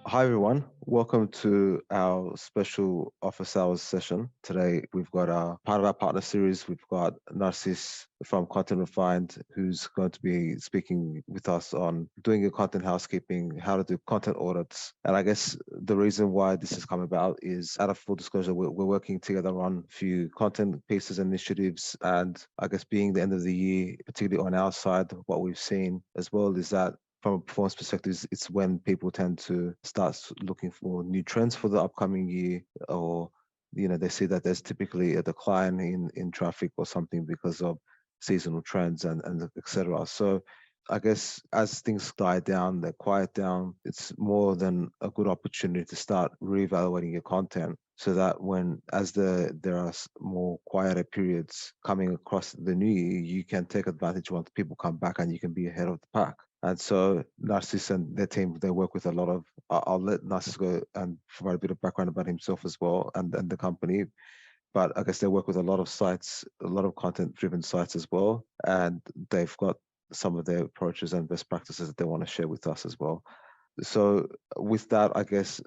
Hi everyone, welcome to our special office hours session. Today we've got part of our partner series. We've got Narcis from Content Refined, who's going to be speaking with us on doing your content housekeeping, how to do content audits. And I guess the reason why this has come about is, out of full disclosure, we're working together on a few content pieces, initiatives, and I guess being the end of the year, particularly on our side, what we've seen as well is that from a performance perspective, it's when people tend to start looking for new trends for the upcoming year, or they see that there's typically a decline in traffic or something because of seasonal trends and etc. So I guess as things die down, they quiet down, it's more than a good opportunity to start reevaluating your content, so that there are more quieter periods coming across the new year, you can take advantage once people come back and you can be ahead of the pack. And so Narcis and their team, they work with a lot of, I'll let Narcis go and provide a bit of background about himself as well and the company. But I guess they work with a lot of sites, a lot of content driven sites as well. And they've got some of their approaches and best practices that they want to share with us as well. So with that, I guess,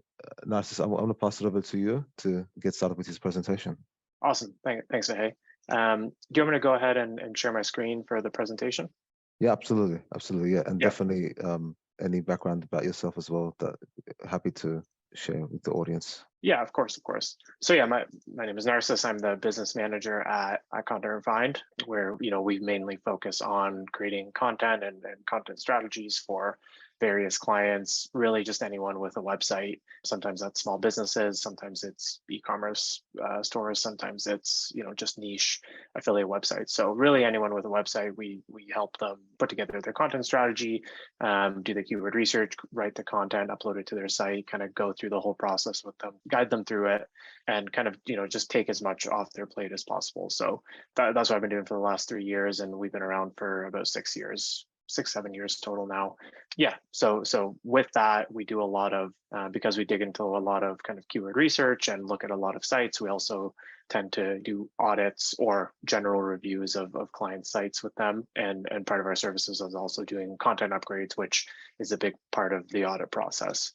Narcis, I'm going to pass it over to you to get started with his presentation. Awesome. Thanks, Ahe. Do you want me to go ahead and share my screen for the presentation? Yeah, absolutely. Yeah. And Yeah. definitely any background about yourself as well, that happy to share with the audience. Yeah, of course. So yeah, my name is Narcis. I'm the business manager at Content Refined, where we mainly focus on creating content and content strategies for various clients, really just anyone with a website. Sometimes that's small businesses, sometimes it's e-commerce stores, sometimes it's just niche affiliate websites. So really anyone with a website, we help them put together their content strategy, do the keyword research, write the content, upload it to their site, kind of go through the whole process with them, guide them through it, and kind of just take as much off their plate as possible. So that's what I've been doing for the last 3 years, and we've been around for about 6 years. 6-7 years total now. Yeah, so with that, we do a lot of because we dig into a lot of kind of keyword research and look at a lot of sites. We also tend to do audits or general reviews of client sites with them, and part of our services is also doing content upgrades, which is a big part of the audit process.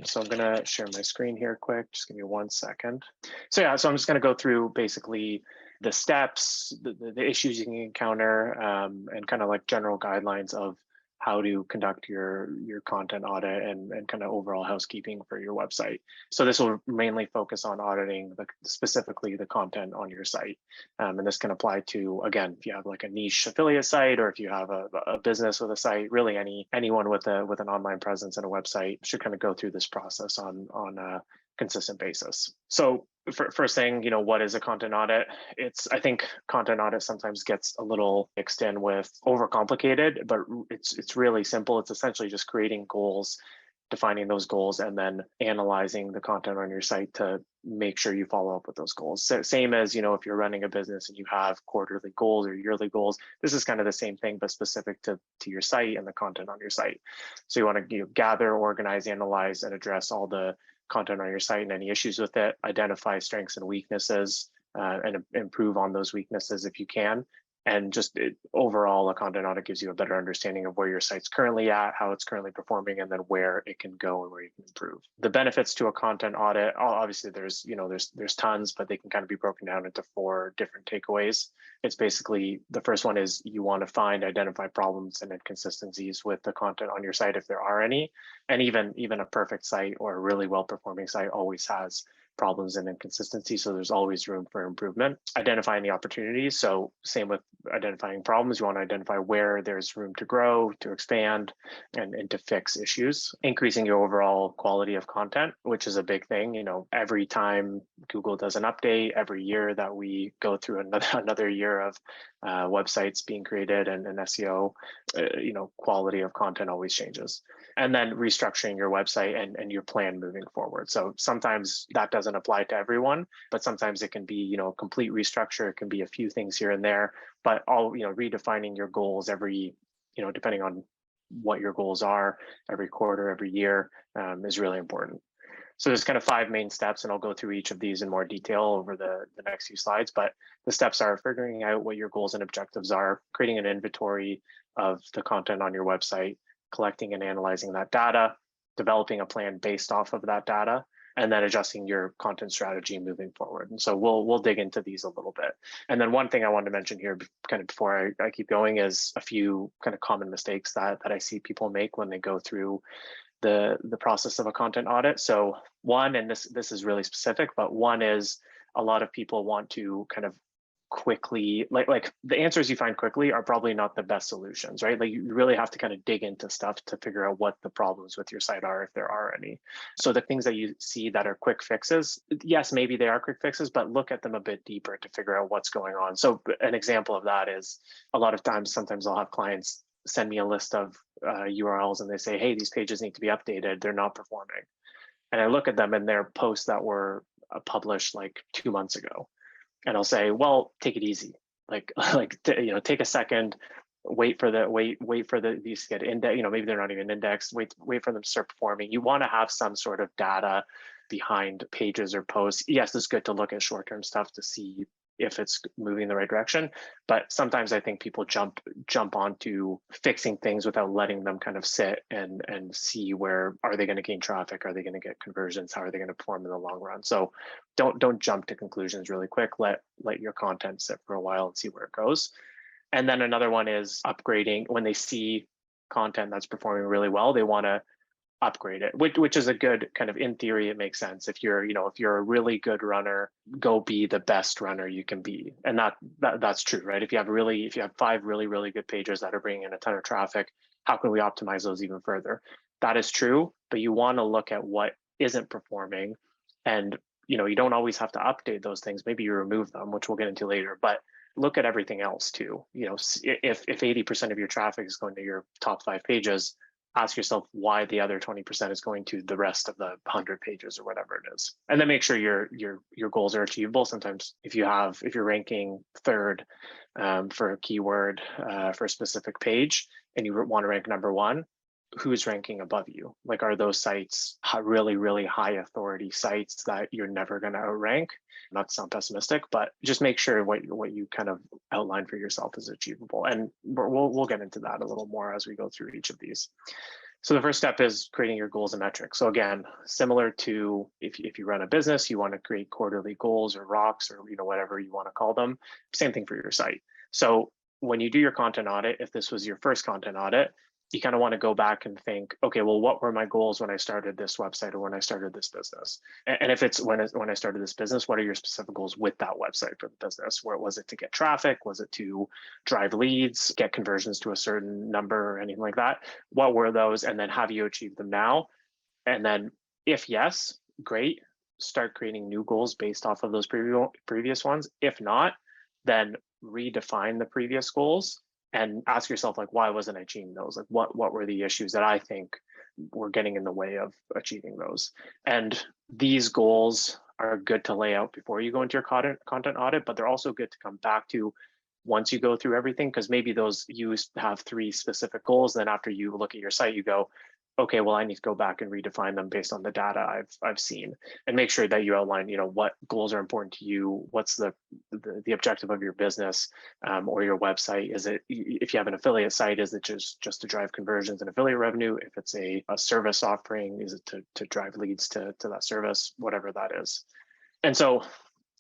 So I'm going to share my screen here quick. Just give me 1 second. So yeah, so I'm just going to go through basically the steps, the issues you can encounter, and kind of like general guidelines of how to conduct your content audit and kind of overall housekeeping for your website. So this will mainly focus on auditing specifically the content on your site. And this can apply to, again, if you have like a niche affiliate site, or if you have a business with a site, really anyone with an online presence and a website should kind of go through this process on a consistent basis. So first thing, what is a content audit? I think content audit sometimes gets a little mixed in with overcomplicated, but it's really simple. It's essentially just creating goals, defining those goals, and then analyzing the content on your site to make sure you follow up with those goals. So same as, if you're running a business and you have quarterly goals or yearly goals, this is kind of the same thing, but specific to your site and the content on your site. So you want to gather, organize, analyze, and address all the content on your site and any issues with it, identify strengths and weaknesses, and improve on those weaknesses if you can. And just overall, a content audit gives you a better understanding of where your site's currently at, how it's currently performing, and then where it can go and where you can improve. The benefits to a content audit, obviously there's tons, but they can kind of be broken down into 4 different takeaways. It's basically, the first one is you want to identify problems and inconsistencies with the content on your site if there are any. And even a perfect site or a really well-performing site always has problems and inconsistencies, so there's always room for improvement. Identifying the opportunities, so same with identifying problems, you want to identify where there's room to grow, to expand, and to fix issues. Increasing your overall quality of content, which is a big thing. Every time Google does an update, every year that we go through another year of websites being created and SEO, quality of content always changes. And then restructuring your website and your plan moving forward. So sometimes that doesn't apply to everyone, but sometimes it can be, a complete restructure. It can be a few things here and there, but redefining your goals every, depending on what your goals are, every quarter, every year, is really important. So there's kind of 5 main steps, and I'll go through each of these in more detail over the next few slides. But the steps are figuring out what your goals and objectives are, creating an inventory of the content on your website, collecting and analyzing that data, developing a plan based off of that data, and then adjusting your content strategy moving forward. And so we'll dig into these a little bit. And then one thing I wanted to mention here, kind of before I keep going, is a few kind of common mistakes that I see people make when they go through the process of a content audit. So one, and this is really specific, but one is a lot of people want to kind of quickly, like the answers you find quickly are probably not the best solutions, right? Like you really have to kind of dig into stuff to figure out what the problems with your site are, if there are any. So the things that you see that are quick fixes, yes, maybe they are quick fixes, but look at them a bit deeper to figure out what's going on. So an example of that is a lot of times, sometimes I'll have clients send me a list of URLs and they say, hey, these pages need to be updated. They're not performing. And I look at them and they're posts that were published like 2 months ago. And I'll say, well, take it easy. Take a second, wait for these to get indexed. Maybe they're not even indexed. Wait for them to start performing. You want to have some sort of data behind pages or posts. Yes, it's good to look at short-term stuff to see if it's moving in the right direction. But sometimes I think people jump onto fixing things without letting them kind of sit and see where are they going to gain traffic? Are they going to get conversions? How are they going to perform in the long run? So don't jump to conclusions really quick. Let your content sit for a while and see where it goes. And then another one is upgrading. When they see content that's performing really well, they want to upgrade it, which is a good kind of, in theory, it makes sense. If you're a really good runner, go be the best runner you can be. And that's true, right? If you have 5 really good pages that are bringing in a ton of traffic, how can we optimize those even further? That is true, but you want to look at what isn't performing. And you don't always have to update those things. Maybe you remove them, which we'll get into later, but look at everything else too. If 80% of your traffic is going to your top 5 pages, ask yourself why the other 20% is going to the rest of the 100 pages or whatever it is. And then make sure your goals are achievable. Sometimes if you're ranking 3rd for a keyword for a specific page and you want to rank number 1, who's ranking above you? Like, are those sites really high authority sites that you're never going to outrank? Not to sound pessimistic, but just make sure what you kind of outline for yourself is achievable. And we'll get into that a little more as we go through each of these. So the first step is creating your goals and metrics. So again, similar to if you run a business, you want to create quarterly goals or rocks or whatever you want to call them. Same thing for your site. So when you do your content audit, if this was your first content audit, you kind of want to go back and think, okay, well, what were my goals when I started this website or when I started this business? And if it's when I started this business, what are your specific goals with that website for the business? Where was it to get traffic? Was it to drive leads, get conversions to a certain number or anything like that? What were those? And then have you achieved them now? And then if yes, great, start creating new goals based off of those previous ones. If not, then redefine the previous goals and ask yourself, like, why wasn't I achieving those? Like, what were the issues that I think were getting in the way of achieving those? And these goals are good to lay out before you go into your content audit, but they're also good to come back to once you go through everything, because maybe those you have 3 specific goals. Then after you look at your site, you go, okay, well, I need to go back and redefine them based on the data I've seen, and make sure that you outline, what goals are important to you. What's the objective of your business or your website? Is it, if you have an affiliate site, is it just to drive conversions and affiliate revenue? If it's a service offering, is it to drive leads to that service, whatever that is? And so,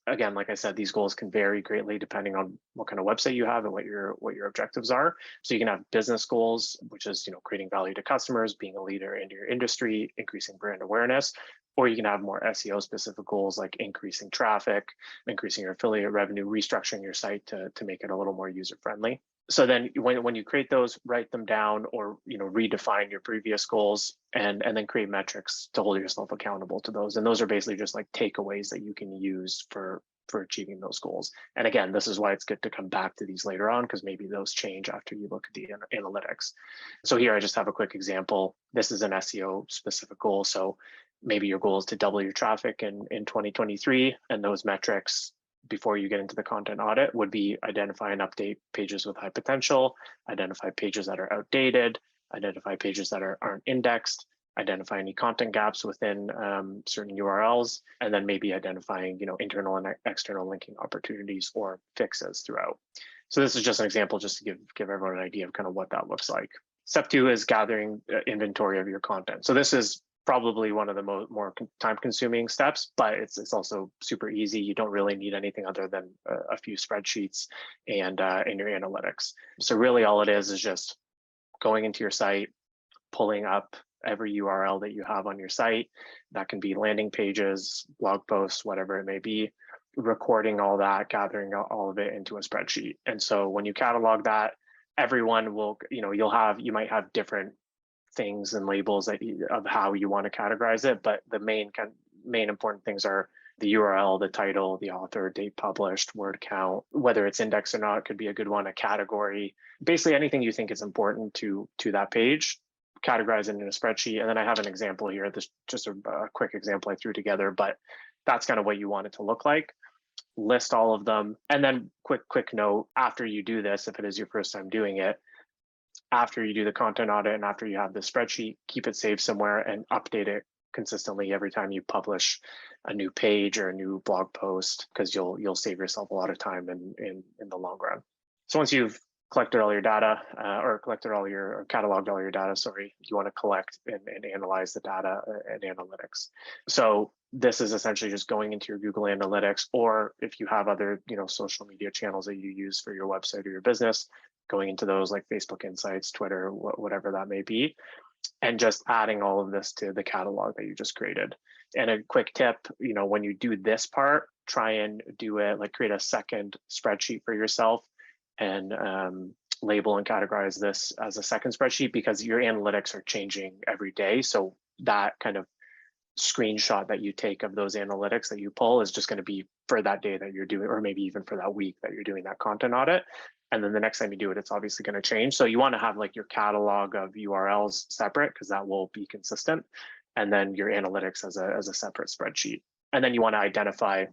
again, like I said, these goals can vary greatly depending on what kind of website you have and what your objectives are. So you can have business goals, which is creating value to customers, being a leader in your industry, increasing brand awareness, or you can have more SEO specific goals like increasing traffic, increasing your affiliate revenue, restructuring your site to make it a little more user friendly. So then when you create those, write them down or redefine your previous goals and then create metrics to hold yourself accountable to those. And those are basically just like takeaways that you can use for achieving those goals. And again, this is why it's good to come back to these later on, because maybe those change after you look at the analytics. So here I just have a quick example. This is an SEO specific goal. So maybe your goal is to double your traffic in 2023, and those metrics before you get into the content audit would be identify and update pages with high potential, identify pages that are outdated, identify pages that aren't indexed, identify any content gaps within certain URLs, and then maybe identifying internal and external linking opportunities or fixes throughout. So this is just an example just to give everyone an idea of kind of what that looks like. Step 2 is gathering inventory of your content. So this is probably one of the more time-consuming steps, but it's also super easy. You don't really need anything other than a few spreadsheets and your analytics. So really, all it is just going into your site, pulling up every URL that you have on your site. That can be landing pages, blog posts, whatever it may be, recording all that, gathering all of it into a spreadsheet. And so when you catalog that, everyone will, you might have different things and labels of how you want to categorize it, but the main important things are the URL, the title, the author, date published, word count, whether it's indexed or not could be a good one, a category, basically anything you think is important to that page, categorize it in a spreadsheet. And then I have an example here. This just a quick example I threw together, but that's kind of what you want it to look like. List all of them. And then quick note, after you do this, if it is your first time doing it, after you do the content audit and after you have the spreadsheet, keep it saved somewhere and update it consistently every time you publish a new page or a new blog post, because you'll save yourself a lot of time in the long run. So once you've collected all your data or cataloged all your data, you want to collect and analyze the data and analytics. So this is essentially just going into your Google Analytics, or if you have other social media channels that you use for your website or your business, going into those like Facebook Insights, Twitter, whatever that may be, and just adding all of this to the catalog that you just created. And a quick tip, when you do this part, try and do it like create a second spreadsheet for yourself and label and categorize this as a second spreadsheet, because your analytics are changing every day. So that kind of screenshot that you take of those analytics that you pull is just going to be for that day that you're doing, or maybe even for that week that you're doing that content audit. And then the next time you do it, it's obviously going to change. So you want to have like your catalog of URLs separate, because that will be consistent. And then your analytics as a separate spreadsheet. And then you want to identify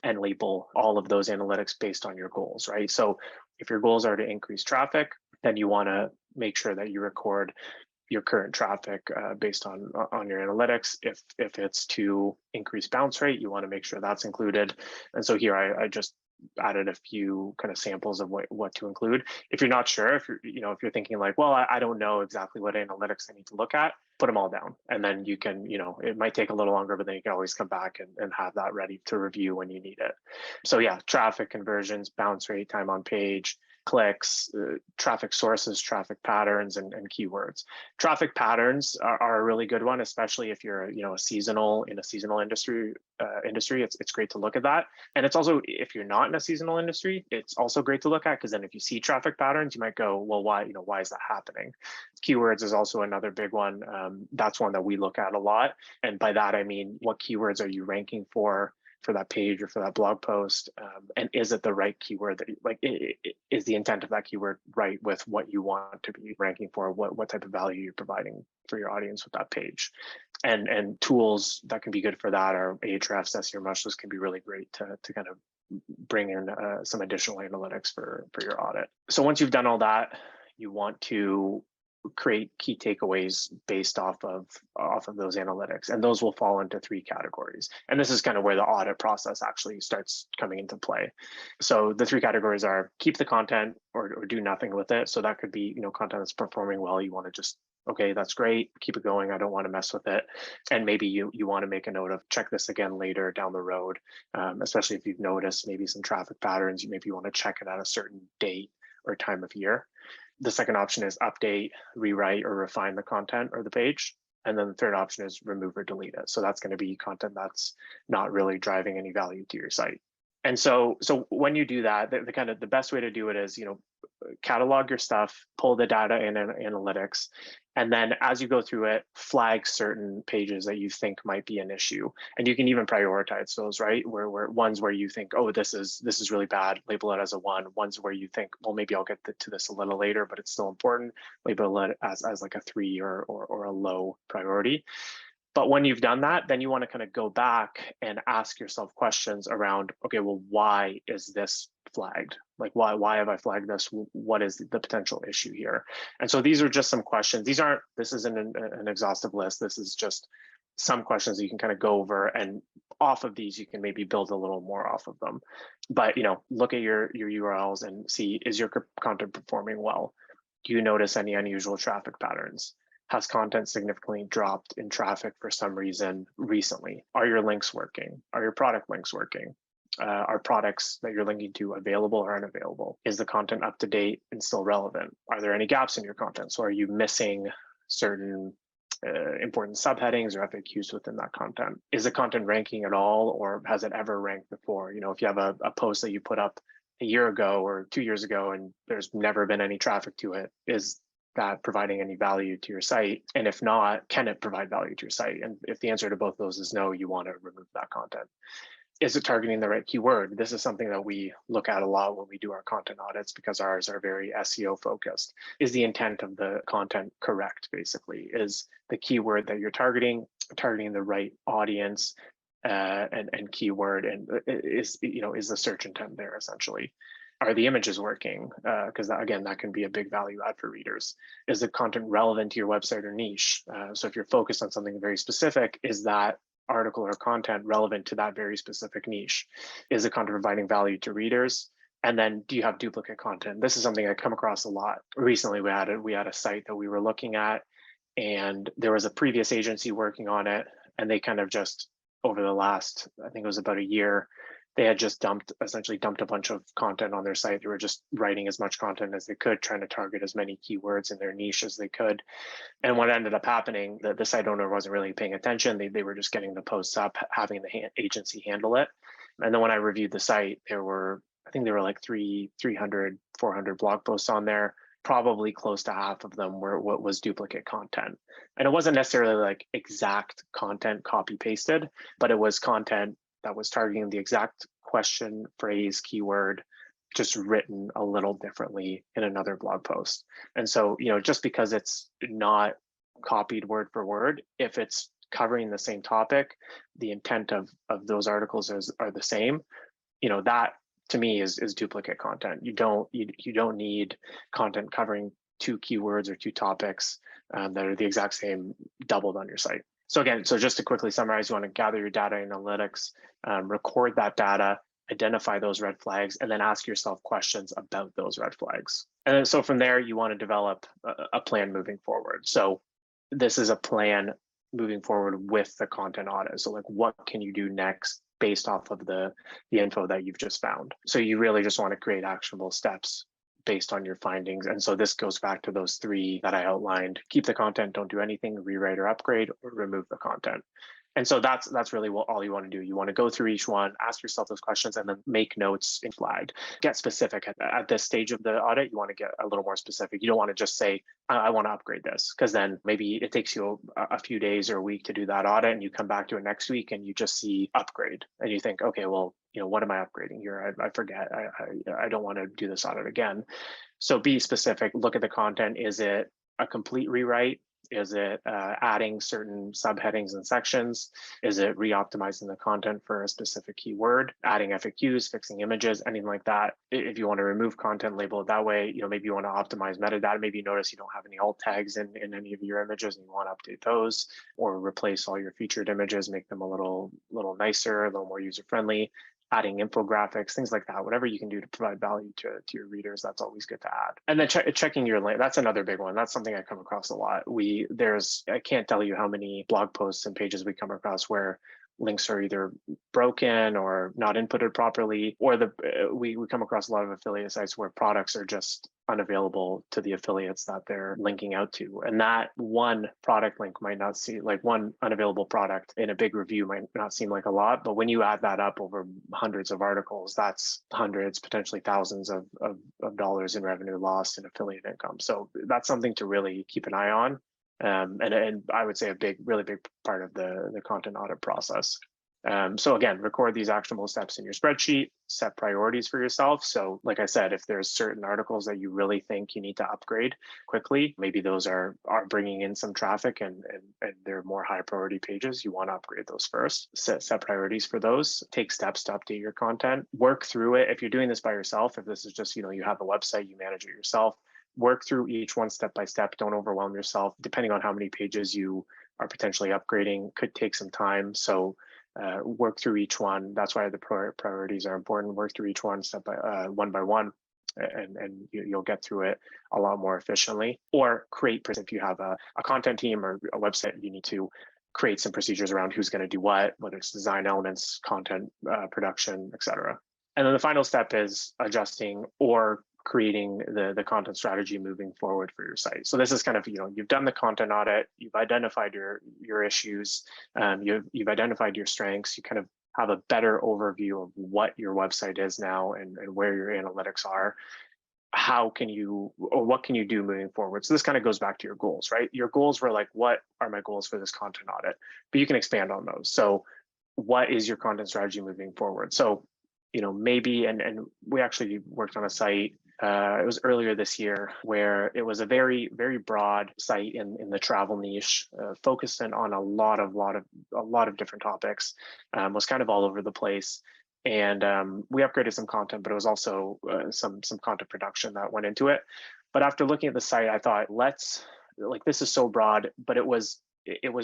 and label all of those analytics based on your goals, right? So if your goals are to increase traffic, then you want to make sure that you record your current traffic based on your analytics. If it's to increase bounce rate, you want to make sure that's included. And so here I just added a few kind of samples of what to include. If you're not sure, if you're thinking like, well, I don't know exactly what analytics I need to look at, put them all down. And then you can, it might take a little longer, but then you can always come back and have that ready to review when you need it. So yeah, traffic conversions, bounce rate, time on page, clicks, traffic sources, traffic patterns, and keywords. Traffic patterns are a really good one, especially if you're in a seasonal industry. It's great to look at that. And it's also, if you're not in a seasonal industry, it's also great to look at, because then if you see traffic patterns, you might go, well, why is that happening? Keywords is also another big one. That's one that we look at a lot. And by that, I mean, what keywords are you ranking for that page or for that blog post, and is it the right keyword that is the intent of that keyword right with what you want to be ranking for, what type of value you're providing for your audience with that page. And tools that can be good for that are Ahrefs, SEOrush. Those can be really great to kind of bring in some additional analytics for your audit. So once you've done all that, you want to create key takeaways based off of those analytics, and those will fall into 3 categories. And this is kind of where the audit process actually starts coming into play. So the 3 categories are keep the content or do nothing with it. So that could be content that's performing well. You want to just, okay, that's great, keep it going, I don't want to mess with it. And maybe you want to make a note of check this again later down the road, especially if you've noticed maybe some traffic patterns. Maybe you want to check it at a certain date or time of year. The second option is update, rewrite, or refine the content or the page. And then the third option is remove or delete it. So that's going to be content that's not really driving any value to your site. And so when you do that, the best way to do it is, catalog your stuff, pull the data in analytics, and then as you go through it, flag certain pages that you think might be an issue. And you can even prioritize those, right? Where ones where you think, oh, this is really bad, label it as a 1. Ones where you think, well, maybe I'll get to this a little later, but it's still important, label it as like a 3 or a low priority. But when you've done that, then you want to kind of go back and ask yourself questions around, okay, well, why is this flagged? Like, why have I flagged this? What is the potential issue here? And so these are just some questions. This isn't an exhaustive list. This is just some questions that you can kind of go over, and off of these, you can maybe build a little more off of them. But, look at your URLs and see, is your content performing well? Do you notice any unusual traffic patterns? Has content significantly dropped in traffic for some reason recently? Are your links working? Are your product links working? Are products that you're linking to available or unavailable? Is the content up to date and still relevant? Are there any gaps in your content? So are you missing certain important subheadings or FAQs within that content? Is the content ranking at all, or has it ever ranked before? If you have a post that you put up a year ago or 2 years ago and there's never been any traffic to it, is that providing any value to your site? And if not, can it provide value to your site? And if the answer to both those is no, you want to remove that content. Is it targeting the right keyword? This is something that we look at a lot when we do our content audits, because ours are very SEO focused. Is the intent of the content correct, basically? Is the keyword that you're targeting the right audience and keyword? And is the search intent there, essentially? Are the images working? Because again, that can be a big value add for readers. Is the content relevant to your website or niche? So if you're focused on something very specific, is that article or content relevant to that very specific niche? Is the content providing value to readers? And then do you have duplicate content? This is something I come across a lot. Recently, we had a site that we were looking at, and there was a previous agency working on it, and they kind of just, over the last, I think it was about a year, they had just essentially dumped a bunch of content on their site. They were just writing as much content as they could, trying to target as many keywords in their niche as they could. And what ended up happening, the site owner wasn't really paying attention. They were just getting the posts up, having the agency handle it. And then when I reviewed the site, I think there were like 300, 400 blog posts on there. Probably close to half of them were what was duplicate content. And it wasn't necessarily like exact content copy pasted, but it was content that was targeting the exact question, phrase, keyword, just written a little differently in another blog post. And so, just because it's not copied word for word, if it's covering the same topic, the intent of those articles are the same, that to me is duplicate content. You don't need content covering two keywords or two topics that are the exact same doubled on your site. So again, just to quickly summarize, you want to gather your data analytics, record that data, identify those red flags, and then ask yourself questions about those red flags. And then, so from there, you want to develop a plan moving forward. So this is a plan moving forward with the content audit. So like, what can you do next based off of the info that you've just found? So you really just want to create actionable steps based on your findings. And so this goes back to those three that I outlined: keep the content, don't do anything, rewrite or upgrade, or remove the content. And so that's really all you want to do. You want to go through each one, ask yourself those questions, and then make notes in flagged. Get specific at this stage of the audit. You want to get a little more specific. You don't want to just say, I want to upgrade this, because then maybe it takes you a few days or a week to do that audit, and you come back to it next week and you just see upgrade, and you think, okay, well, what am I upgrading here? I forget. I don't want to do this audit again. So be specific. Look at the content. Is it a complete rewrite? Is it adding certain subheadings and sections? Is it re-optimizing the content for a specific keyword, adding FAQs, fixing images, anything like that? If you want to remove content, label it that way. Maybe you want to optimize metadata. Maybe you notice you don't have any alt tags in any of your images and you want to update those, or replace all your featured images, make them a little nicer, a little more user-friendly. Adding infographics, things like that, whatever you can do to provide value to your readers, that's always good to add. And then checking your link, that's another big one. That's something I come across a lot. I can't tell you how many blog posts and pages we come across where links are either broken or not inputted properly, or we come across a lot of affiliate sites where products are just unavailable to the affiliates that they're linking out to. And that one product link might not seem like one unavailable product in a big review might not seem like a lot, but when you add that up over hundreds of articles, that's hundreds, potentially thousands of dollars in revenue lost in affiliate income. So that's something to really keep an eye on. And I would say really big part of the content audit process. So again, record these actionable steps in your spreadsheet, set priorities for yourself. So like I said, if there's certain articles that you really think you need to upgrade quickly, maybe those are bringing in some traffic and they're more high priority pages, you want to upgrade those first. Set priorities for those, take steps to update your content, work through it. If you're doing this by yourself, if this is just, you have a website, you manage it yourself, work through each one step by step. Don't overwhelm yourself. Depending on how many pages you are potentially upgrading, could take some time. So work through each one. That's why the priorities are important. Work through each one one by one. and you'll get through it a lot more efficiently. Or create, if you have a content team or a website, you need to create some procedures around who's going to do what, whether it's design elements, content production, etc. And then the final step is adjusting or creating the content strategy moving forward for your site. So this is kind of, you've done the content audit, you've identified your issues, you've identified your strengths, you kind of have a better overview of what your website is now and where your analytics are. How can you, or what can you do moving forward? So this kind of goes back to your goals, right? Your goals were like, what are my goals for this content audit? But you can expand on those. So what is your content strategy moving forward? So, maybe, and we actually worked on a site, it was earlier this year, where it was a very, very broad site in the travel niche, focused on a lot of different topics, was kind of all over the place. And we upgraded some content, but it was also some content production that went into it. But after looking at the site, I thought, this is so broad, but it was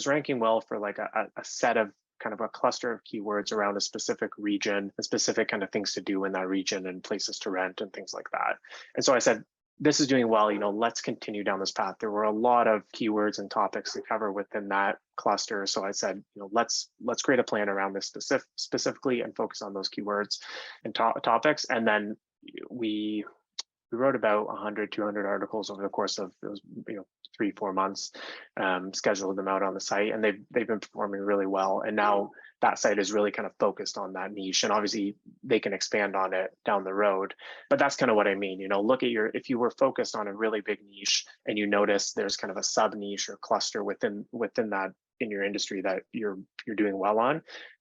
ranking well for like a set of kind of a cluster of keywords around a specific region, and specific kind of things to do in that region and places to rent and things like that. And so I said, this is doing well, let's continue down this path. There were a lot of keywords and topics to cover within that cluster. So I said, let's create a plan around this specifically and focus on those keywords and topics. And then we wrote about 100, 200 articles over the course of those, 3-4 months, scheduled them out on the site, and they've been performing really well. And now that site is really kind of focused on that niche, and obviously they can expand on it down the road. But that's kind of what I mean. Look at if you were focused on a really big niche and you notice there's kind of a sub niche or cluster within that in your industry that you're doing well on,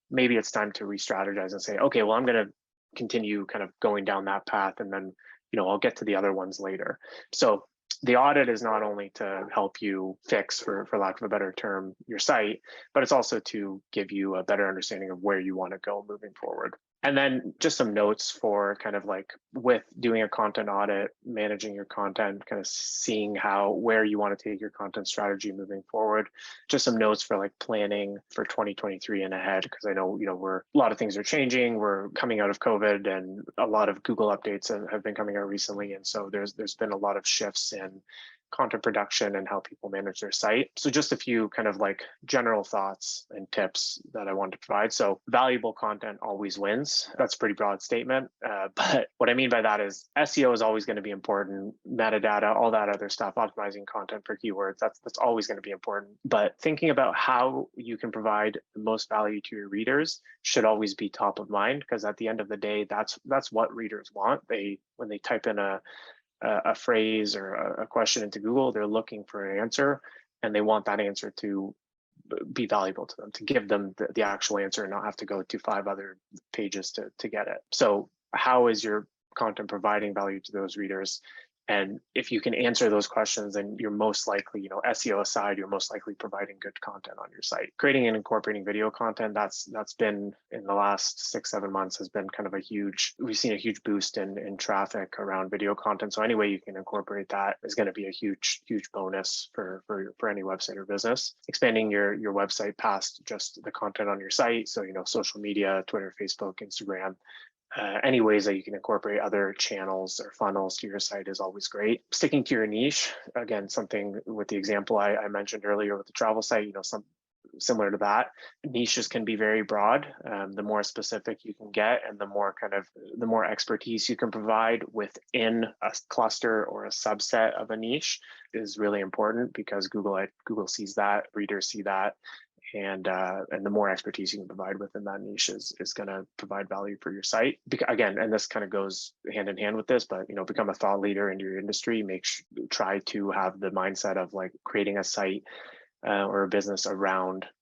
maybe it's time to re-strategize and say, okay, well, I'm going to continue kind of going down that path, and then I'll get to the other ones later. So the audit is not only to help you fix, for lack of a better term, your site, but it's also to give you a better understanding of where you want to go moving forward. And then just some notes for kind of like with doing a content audit, managing your content, kind of seeing where you want to take your content strategy moving forward. Just some notes for like planning for 2023 and ahead, because I know, a lot of things are changing. We're coming out of COVID, and a lot of Google updates have been coming out recently. And so there's been a lot of shifts in content production and how people manage their site. So just a few kind of like general thoughts and tips that I wanted to provide. So valuable content always wins. That's a pretty broad statement. But what I mean by that is SEO is always going to be important. Metadata, all that other stuff, optimizing content for keywords, that's always going to be important. But thinking about how you can provide the most value to your readers should always be top of mind, because at the end of the day, that's what readers want. When they type in a phrase or a question into Google, they're looking for an answer, and they want that answer to be valuable to them, to give them the actual answer and not have to go to 5 other pages to get it. So how is your content providing value to those readers? And if you can answer those questions, then you're most likely, SEO aside, you're most likely providing good content on your site. Creating and incorporating video content, that's been, in the last 6-7 months, has been kind of we've seen a huge boost in traffic around video content. So any way you can incorporate that is going to be a huge bonus for any website or business. Expanding your website past just the content on your site. So, social media, Twitter, Facebook, Instagram, any ways that you can incorporate other channels or funnels to your site is always great. Sticking to your niche, again, something with the example I mentioned earlier with the travel site, some similar to that. Niches can be very broad. The more specific you can get, and the more expertise you can provide within a cluster or a subset of a niche is really important, because Google sees that, readers see that. And the more expertise you can provide within that niche is going to provide value for your site. Again, and this kind of goes hand in hand with this, but become a thought leader in your industry. Try to have the mindset of like creating a site or a business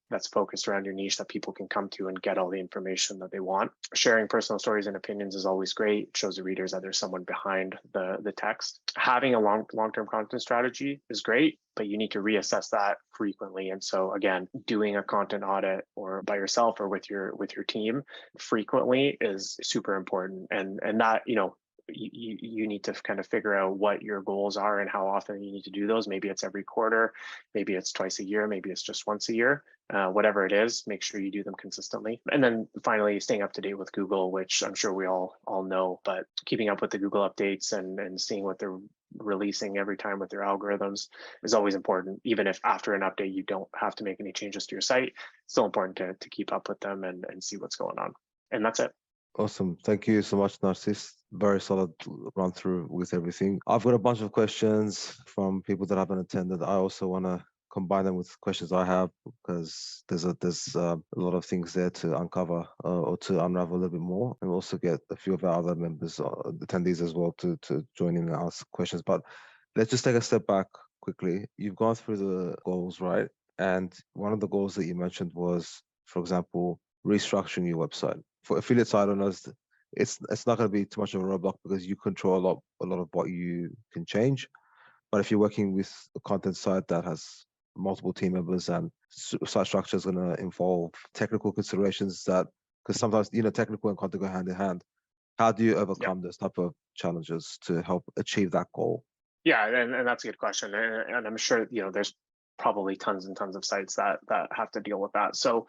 that's focused around your niche that people can come to and get all the information that they want. Sharing personal stories and opinions is always great. It shows the readers that there's someone behind the text. Having a long-term content strategy is great, but you need to reassess that frequently. And so again, doing a content audit, or by yourself or with your team, frequently is super important. And that, you need to kind of figure out what your goals are and how often you need to do those. Maybe it's every quarter, maybe it's twice a year, maybe it's just once a year. whatever it is, make sure you do them consistently. And then finally, staying up to date with Google, which I'm sure we all know, but keeping up with the Google updates and seeing what they're releasing every time with their algorithms is always important. Even if after an update, you don't have to make any changes to your site, it's still important to keep up with them and see what's going on. And that's it. Awesome. Thank you so much, Narcis. Very solid run through with everything. I've got a bunch of questions from people that haven't attended. I also want to combine them with questions I have because there's a lot of things there to uncover or to unravel a little bit more, and also get a few of our other members, attendees as well, to join in and ask questions. But let's just take a step back quickly. You've gone through the goals, right? And one of the goals that you mentioned was, for example, restructuring your website. For affiliate side owners, it's not going to be too much of a roadblock because you control a lot of what you can change. But if you're working with a content site that has multiple team members and site structure is going to involve technical considerations, that because sometimes technical and content go hand in hand. How do you overcome those type of challenges to help achieve that goal? Yeah, and that's a good question, and I'm sure there's probably tons and tons of sites that have to deal with that. So,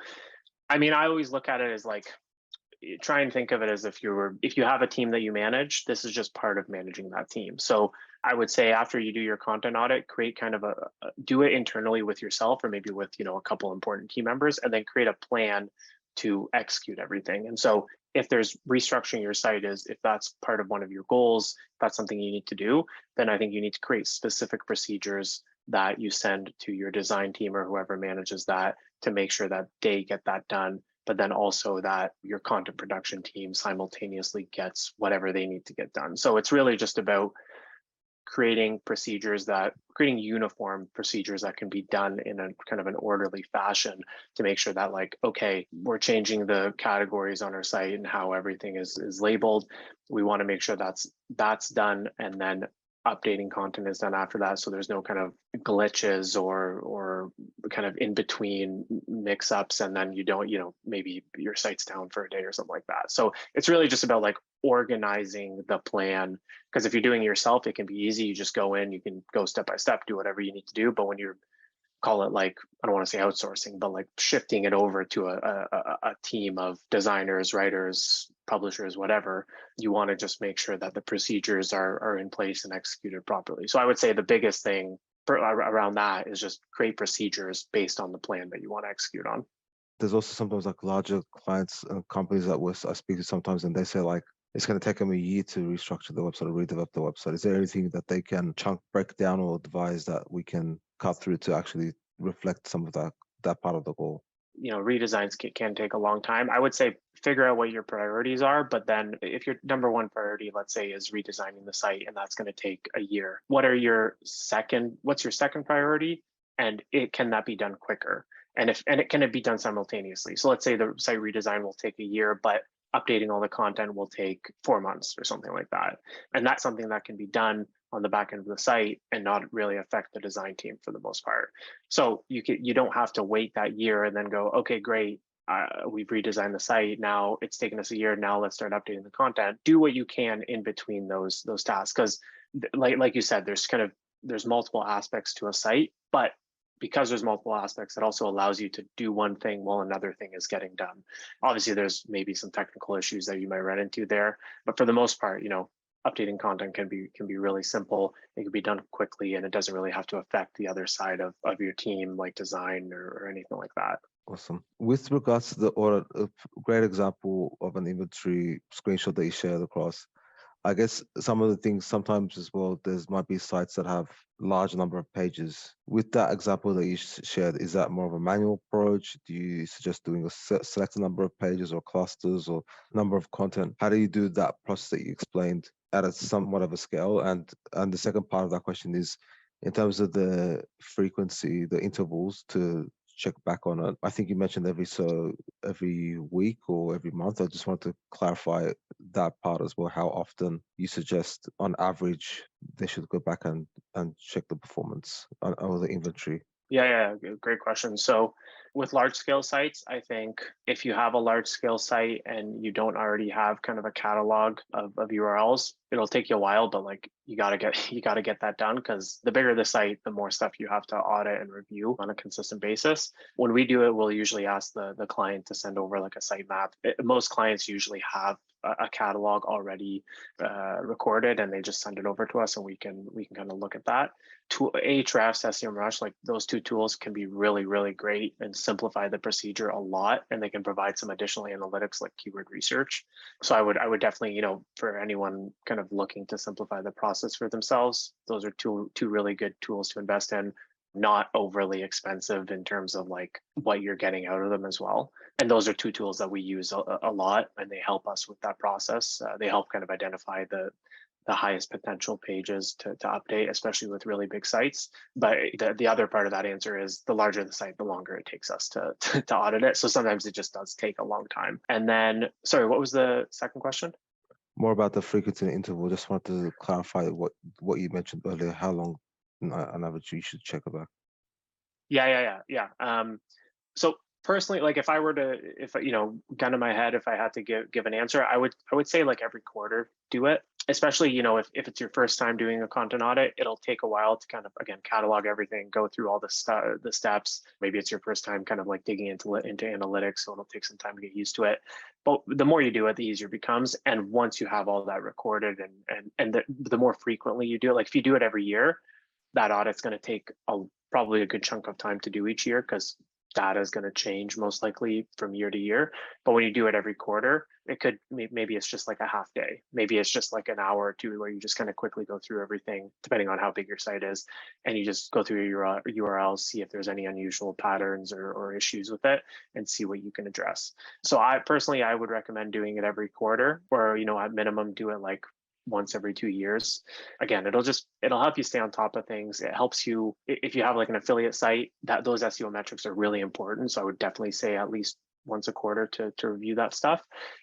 I mean, I always look at it as like, try and think of it as if you have a team that you manage, this is just part of managing that team. So I would say after you do your content audit, create kind of do it internally with yourself or maybe with a couple important team members, and then create a plan to execute everything. And so if there's restructuring your site, if that's part of one of your goals, that's something you need to do, then I think you need to create specific procedures that you send to your design team or whoever manages that to make sure that they get that done, but then also that your content production team simultaneously gets whatever they need to get done. So it's really just about creating uniform procedures that can be done in a kind of an orderly fashion to make sure that, like, okay, we're changing the categories on our site and how everything is labeled. We want to make sure that's done, and then updating content is done after that, so there's no kind of glitches or kind of in between mix-ups, and then maybe your site's down for a day or something like that. So it's really just about like organizing the plan, because if you're doing it yourself, it can be easy. You just go in, you can go step by step, do whatever you need to do. But when you're, call it, like, I don't want to say outsourcing, but like shifting it over to a team of designers, writers, publishers, whatever, you want to just make sure that the procedures are in place and executed properly. So I would say the biggest thing around that is just create procedures based on the plan that you want to execute on. There's also sometimes like larger clients and companies that I speak to sometimes, and they say like, it's going to take them a year to restructure the website or redevelop the website. Is there anything that they can break down or advise that we can cut through to actually reflect some of that part of the goal? Redesigns can take a long time. I would say figure out what your priorities are, but then if your number one priority, let's say, is redesigning the site, and that's going to take a year, what's your second priority? And can that be done quicker? And can it be done simultaneously? So let's say the site redesign will take a year, but updating all the content will take 4 months or something like that. And that's something that can be done on the back end of the site and not really affect the design team for the most part. So you don't have to wait that year and then go, okay, great, we've redesigned the site. Now it's taken us a year. Now let's start updating the content. Do what you can in between those tasks, because like you said, there's multiple aspects to a site, but because there's multiple aspects, it also allows you to do one thing while another thing is getting done. Obviously, there's maybe some technical issues that you might run into there, but for the most part, updating content can be really simple. It can be done quickly, and it doesn't really have to affect the other side of your team, like design or anything like that. Awesome. With regards to the audit, a great example of an inventory screenshot that you shared across, I guess some of the things sometimes as well, might be sites that have large number of pages. With that example that you shared, is that more of a manual approach? Do you suggest doing a selected number of pages or clusters or number of content? How do you do that process that you explained at a somewhat of a scale? And the second part of that question is, in terms of the frequency, the intervals to check back on it. I think you mentioned every week or every month. I just want to clarify that part as well, how often you suggest on average they should go back and check the performance or the inventory. Yeah, great question. So with large scale sites, I think if you have a large scale site and you don't already have kind of a catalog of URLs, it'll take you a while, but like you gotta get that done, because the bigger the site, the more stuff you have to audit and review on a consistent basis. When we do it, we'll usually ask the client to send over like a site map. Most clients usually have a catalog already recorded, and they just send it over to us, and we can kind of look at that. Ahrefs, SEMrush, like those two tools can be really, really great and simplify the procedure a lot, and they can provide some additional analytics like keyword research. So I would definitely, for anyone kind of looking to simplify the process for themselves, those are two really good tools to invest in. Not overly expensive in terms of like what you're getting out of them as well. And those are two tools that we use a lot, and they help us with that process. They help kind of identify the highest potential pages to update, especially with really big sites. But the other part of that answer is the larger the site, the longer it takes us to audit it. So sometimes it just does take a long time. And then, sorry, what was the second question? More about the frequency and interval. Just wanted to clarify what you mentioned earlier, how long on average you should check it back. Yeah. So personally, like if I were to, gun to my head, if I had to give an answer, I would say like every quarter do it. Especially, if it's your first time doing a content audit, it'll take a while to kind of, again, catalog everything, go through all the steps. Maybe it's your first time kind of like digging into analytics, so it'll take some time to get used to it. But the more you do it, the easier it becomes. And once you have all that recorded and the more frequently you do it, like if you do it every year, that audit's going to take probably a good chunk of time to do each year, because data is going to change most likely from year to year. But when you do it every quarter, it could, maybe it's just like a half day. Maybe it's just like an hour or two where you just kind of quickly go through everything, depending on how big your site is. And you just go through your URLs, see if there's any unusual patterns or issues with it, and see what you can address. So I would recommend doing it every quarter, or, at minimum, do it like once every 2 years. Again, it'll help you stay on top of things. It helps you if you have like an affiliate site, that those SEO metrics are really important. So I would definitely say at least once a quarter to review that stuff.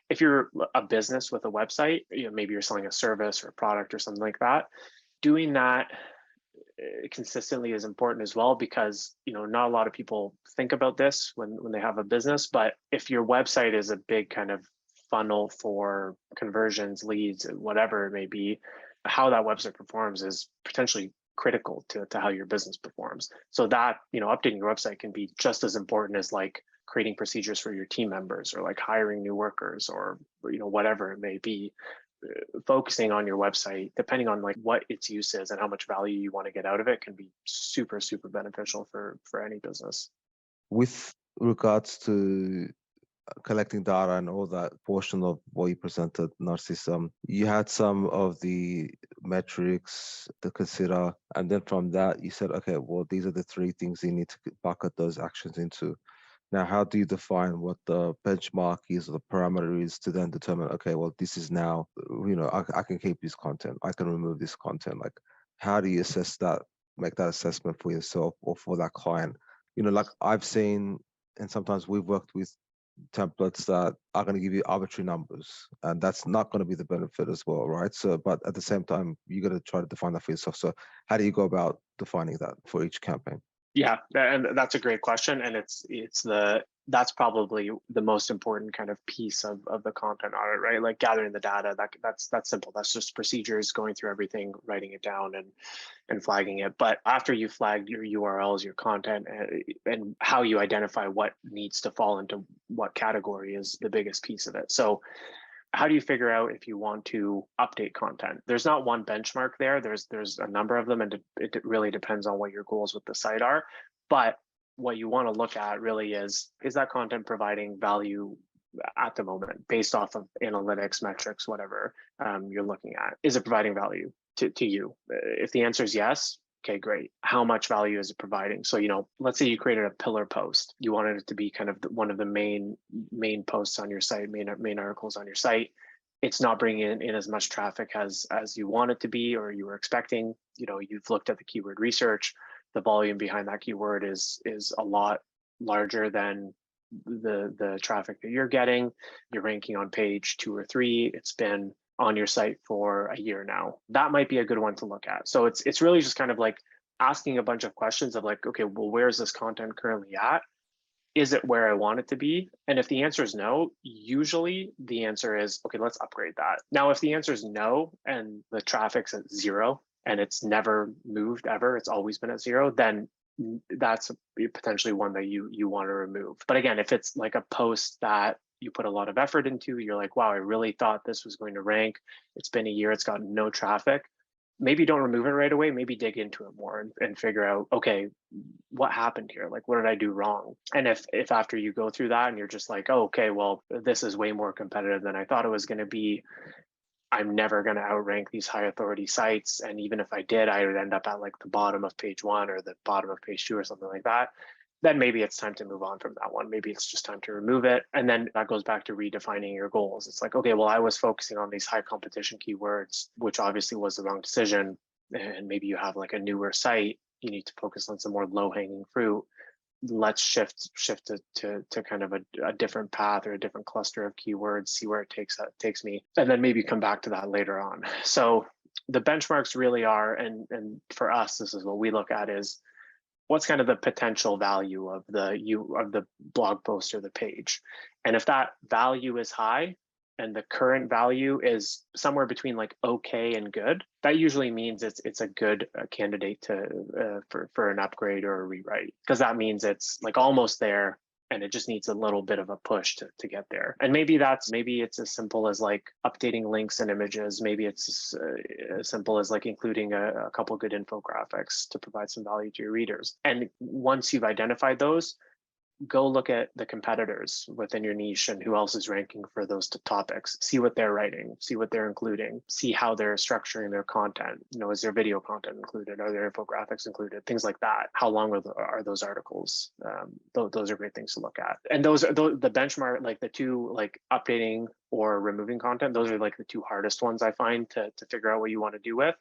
If you're a business with a website, maybe you're selling a service or a product or something like that, doing that consistently is important as well, because not a lot of people think about this when they have a business. But if your website is a big kind of funnel for conversions, leads, whatever it may be, how that website performs is potentially critical to how your business performs. So that, updating your website can be just as important as like creating procedures for your team members, or like hiring new workers, or whatever it may be. Focusing on your website, depending on like what its use is and how much value you want to get out of it, can be super, super beneficial for any business. With regards to collecting data and all that portion of what you presented, Narcis, you had some of the metrics to consider, and then from that you said, okay, well, these are the 3 things you need to bucket those actions into. Now, how do you define what the benchmark is or the parameter is to then determine, okay, well, this is now, I can keep this content, I can remove this content? Like, how do you assess that, make that assessment for yourself or for that client? Like I've seen, and sometimes we've worked with templates that are going to give you arbitrary numbers, and that's not going to be the benefit as well, right? So, but at the same time, you got to try to define that for yourself. So how do you go about defining that for each campaign? Yeah, and that's a great question, and that's probably the most important kind of piece of the content audit, right? Like gathering the data. That's simple. That's just procedures, going through everything, writing it down, and flagging it. But after you flagged your URLs, your content, and how you identify what needs to fall into what category is the biggest piece of it. So how do you figure out if you want to update content? There's not one benchmark there. There's a number of them, and it really depends on what your goals with the site are. But what you want to look at really is that content providing value at the moment based off of analytics, metrics, whatever you're looking at? Is it providing value to you? If the answer is yes, okay, great. How much value is it providing? So, let's say you created a pillar post. You wanted it to be kind of one of the main posts on your site, main articles on your site. It's not bringing in as much traffic as you want it to be, or you were expecting. You've looked at the keyword research. The volume behind that keyword is a lot larger than the traffic that you're getting. You're ranking on page 2 or 3. It's been on your site for a year now. That might be a good one to look at. So it's really just kind of like asking a bunch of questions of like, okay, well, where's this content currently at? is it where I want it to be? And if the answer is no, usually the answer is, okay, let's upgrade that. Now, if the answer is no and the traffic's at 0 and it's never moved ever, it's always been at 0, then that's potentially one that you want to remove. But again, if it's like a post that you put a lot of effort into, you're like, wow, I really thought this was going to rank. It's been a year, it's got no traffic. Maybe don't remove it right away, maybe dig into it more and figure out, okay, what happened here? Like, what did I do wrong? And if after you go through that and you're just like, oh, okay, well, this is way more competitive than I thought it was going to be, I'm never going to outrank these high authority sites. And even if I did, I would end up at like the bottom of page 1 or the bottom of page 2 or something like that. Then maybe it's time to move on from that one. Maybe it's just time to remove it. And then that goes back to redefining your goals. It's like, okay, well, I was focusing on these high competition keywords, which obviously was the wrong decision. And maybe you have like a newer site, you need to focus on some more low hanging fruit. Let's shift to kind of a different path or a different cluster of keywords, see where it takes me, and then maybe come back to that later on. So the benchmarks really are, and for us, this is what we look at, is what's kind of the potential value of the blog post or the page. And if that value is high and the current value is somewhere between like okay and good, that usually means it's a good candidate to for an upgrade or a rewrite, because that means it's like almost there and it just needs a little bit of a push to get there. And maybe it's as simple as like updating links and images. Maybe it's as simple as like including a couple good infographics to provide some value to your readers. And once you've identified those, go look at the competitors within your niche and who else is ranking for those topics. See what they're writing, see what they're including, see how they're structuring their content. You know, is there video content included? Are there infographics included? Things like that. How long are those articles? Those are great things to look at. And those are the benchmark, like the two, like updating or removing content. Those are like the two hardest ones I find to figure out what you want to do with.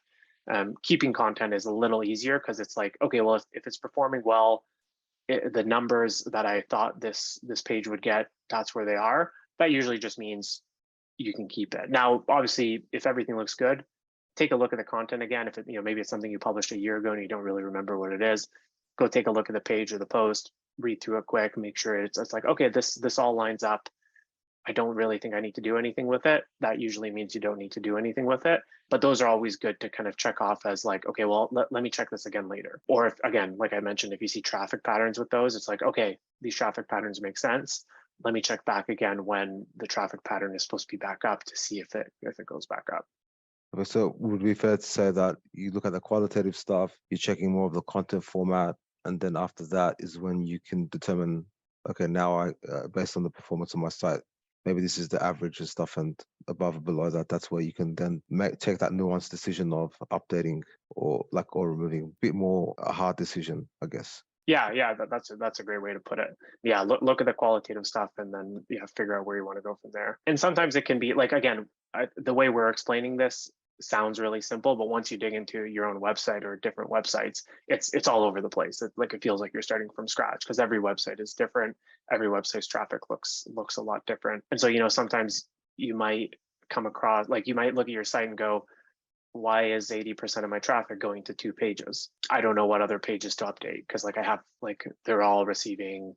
Keeping content is a little easier because it's like, okay, well, if it's performing well, the numbers that I thought this page would get, that's where they are. That usually just means you can keep it. Now, obviously, if everything looks good, take a look at the content again. If it, maybe it's something you published a year ago and you don't really remember what it is, go take a look at the page or the post, read through it quick, make sure it's like, okay, this all lines up. I don't really think I need to do anything with it. That usually means you don't need to do anything with it. But those are always good to kind of check off as like, okay, well, let me check this again later. Or if, again, like I mentioned, if you see traffic patterns with those, it's like, okay, these traffic patterns make sense. Let me check back again when the traffic pattern is supposed to be back up to see if it goes back up. Okay, so would it be fair to say that you look at the qualitative stuff, you're checking more of the content format, and then after that is when you can determine, okay, now I based on the performance of my site, maybe this is the average and stuff, and above and below that, that's where you can then take that nuanced decision of updating or removing. A bit more a hard decision, I guess. Yeah, that's a great way to put it. Yeah, look at the qualitative stuff and then figure out where you want to go from there. And sometimes it can be like, again, the way we're explaining this sounds really simple, but once you dig into your own website or different websites, it's all over the place. It feels like you're starting from scratch because every website is different. Every website's traffic looks a lot different. And so, sometimes you might come across, like you might look at your site and go, why is 80% of my traffic going to 2 pages? I don't know what other pages to update because like I have like they're all receiving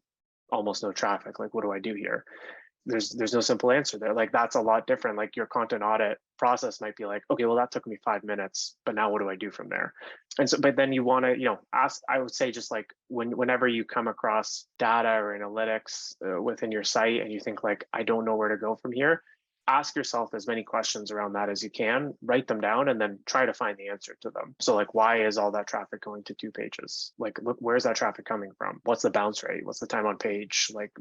almost no traffic. Like what do I do here? There's no simple answer there. Like that's a lot different. Like your content audit process might be like, okay, well that took me 5 minutes, but now what do I do from there? And so, but then you want to, ask. I would say just like whenever you come across data or analytics within your site and you think like, I don't know where to go from here, ask yourself as many questions around that as you can, write them down, and then try to find the answer to them. So like, why is all that traffic going to 2 pages? Like, look, where's that traffic coming from? What's the bounce rate? What's the time on page? Like,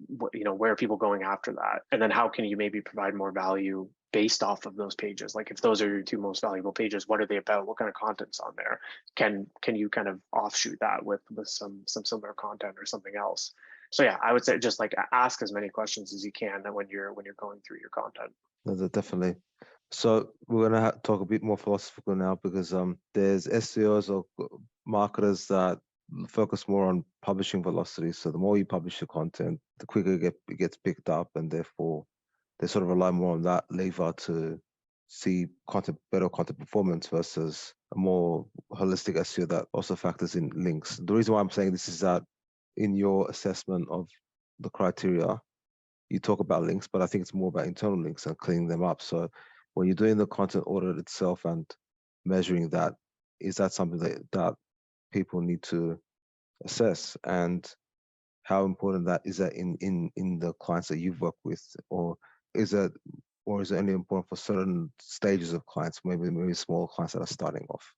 where are people going after that? And then how can you maybe provide more value based off of those pages? Like if those are your 2 most valuable pages, what are they about? What kind of content's on there? Can you kind of offshoot that with some similar content or something else? So yeah, I would say just like ask as many questions as you can when you're going through your content. No, definitely. So we're gonna talk a bit more philosophical now because there's SEOs or marketers that focus more on publishing velocity. So the more you publish your content, the quicker it gets picked up, and therefore they sort of rely more on that lever to see better content performance versus a more holistic SEO that also factors in links. The reason why I'm saying this is that in your assessment of the criteria, you talk about links, but I think it's more about internal links and cleaning them up. So when you're doing the content audit itself and measuring that, is that something that people need to assess? And how important that is that in the clients that you've worked with, or is it only important for certain stages of clients, maybe small clients that are starting off?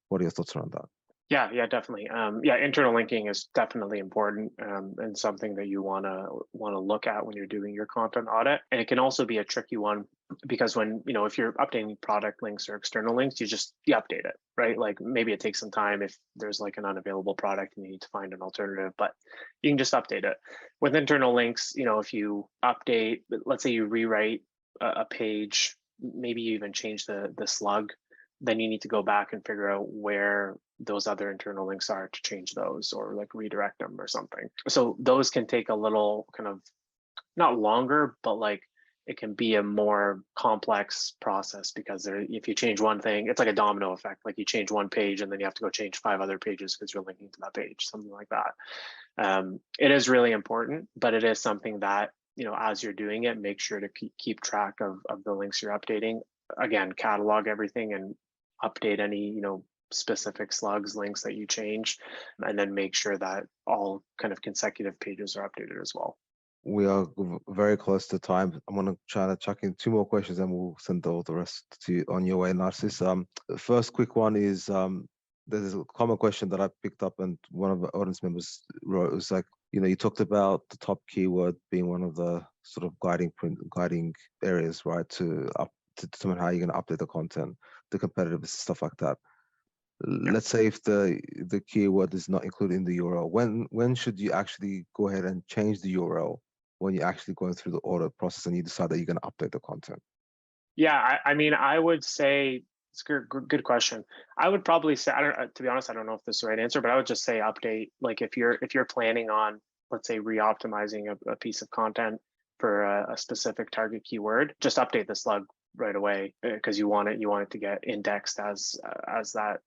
What are your thoughts around that? Yeah, definitely. Yeah, internal linking is definitely important, and something that you wanna look at when you're doing your content audit. And it can also be a tricky one because when if you're updating product links or external links, you update it, right? Like maybe it takes some time if there's like an unavailable product and you need to find an alternative, but you can just update it. With internal links, if you update, let's say you rewrite a page, maybe you even change the slug, then you need to go back and figure out where those other internal links are to change those or like redirect them or something. So those can take a little kind of not longer, but like it can be a more complex process because if you change one thing, it's like a domino effect. Like you change one page and then you have to go change 5 other pages because you're linking to that page, something like that. It is really important, but it is something that, as you're doing it, make sure to keep track of the links you're updating. Again, catalog everything and update any, specific slugs, links that you change, and then make sure that all kind of consecutive pages are updated as well. We are very close to time. I'm going to try to chuck in 2 more questions and we'll send all the rest to you on your way, Narcis. The first quick one is, there's a common question that I picked up and one of the audience members wrote. It was like, you talked about the top keyword being one of the sort of guiding areas, right, to determine how you're going to update the content, the competitiveness, stuff like that. Let's say if the keyword is not included in the URL, when should you actually go ahead and change the URL when you're actually going through the audit process and you decide that you're going to update the content? Yeah, I mean, I would say it's a good question. I would probably say, to be honest, I don't know if this is the right answer, but I would just say update. Like if you're planning on, let's say, re-optimizing a piece of content for a specific target keyword, just update the slug right away because you want it to get indexed as that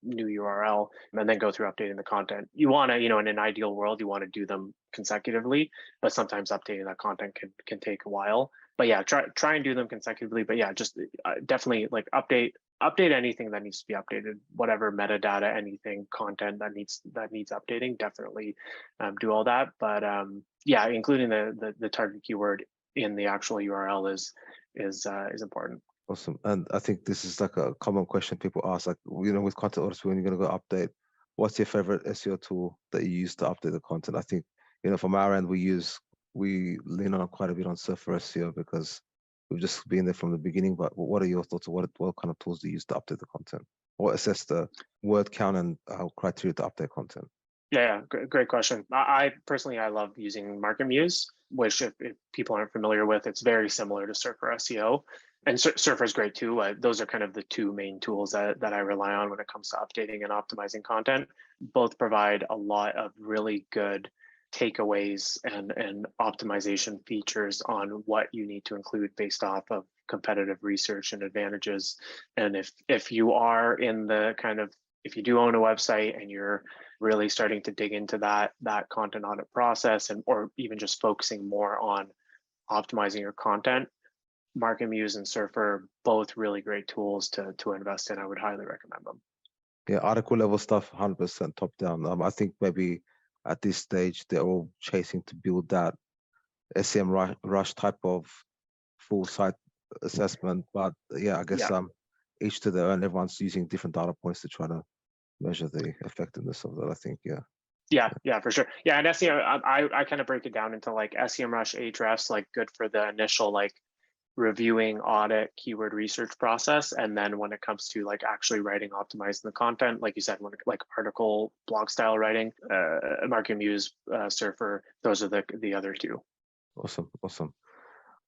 new URL, and then go through updating the content. You want to, in an ideal world, you want to do them consecutively, but sometimes updating that content can take a while. But yeah, try and do them consecutively. But yeah, just definitely like update anything that needs to be updated, whatever metadata, anything content that needs updating. Definitely do all that. But yeah, including the target keyword in the actual URL is important. Awesome. And I think this is like a common question people ask, like, with content audits, when you're going to go update, what's your favorite SEO tool that you use to update the content? I think, from our end, we lean on quite a bit on Surfer SEO because we've just been there from the beginning. But what are your thoughts? What kind of tools do you use to update the content or assess the word count and criteria to update content? Yeah, great question. I personally, I love using Market Muse, which if people aren't familiar with, it's very similar to Surfer SEO. And Surfer is great too. Those are kind of the 2 main tools that I rely on when it comes to updating and optimizing content. Both provide a lot of really good takeaways and optimization features on what you need to include based off of competitive research and advantages. And if you are in the kind of, if you do own a website and you're really starting to dig into that content audit process, or even just focusing more on optimizing your content, Market Muse and Surfer, both really great tools to invest in. I would highly recommend them. Yeah, article level stuff, 100% top down. I think maybe at this stage they're all chasing to build that SEM rush type of full site assessment. But yeah, I guess each to their own. Everyone's using different data points to try to measure the effectiveness of that. I think, yeah, for sure. Yeah, and SEM, I kind of break it down into like SEMrush Ahrefs, like good for the initial like reviewing, audit, keyword research process, and then when it comes to like actually writing, optimizing the content, like you said, when like article, blog style writing, Market Muse, Surfer, those are the other 2. Awesome.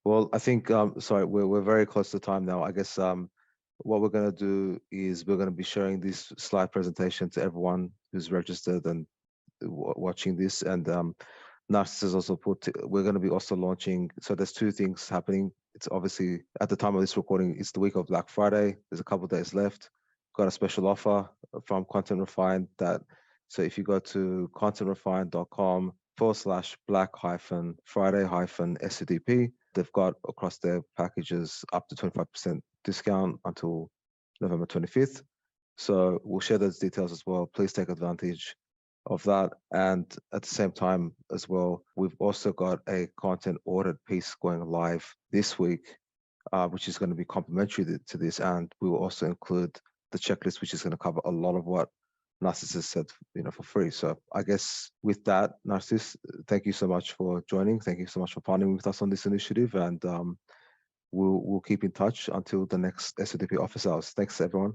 Well, I think sorry, we're very close to time now. I guess what we're going to do is we're going to be sharing this slide presentation to everyone who's registered and watching this. And Narcis has also we're going to be also launching. So there's 2 things happening. It's obviously at the time of this recording, it's the week of Black Friday. There's a couple of days left. Got a special offer from Content Refined so if you go to contentrefined.com /Black-Friday-SCDP. They've got across their packages up to 25% discount until November 25th. So we'll share those details as well. Please take advantage of that. And at the same time as well, we've also got a content audit piece going live this week, which is going to be complementary to this. And we will also include the checklist, which is going to cover a lot of what Narcis has said, for free. So I guess with that, Narcis, thank you so much for joining. Thank you so much for partnering with us on this initiative. And we'll keep in touch until the next SCDP office hours. Thanks, everyone.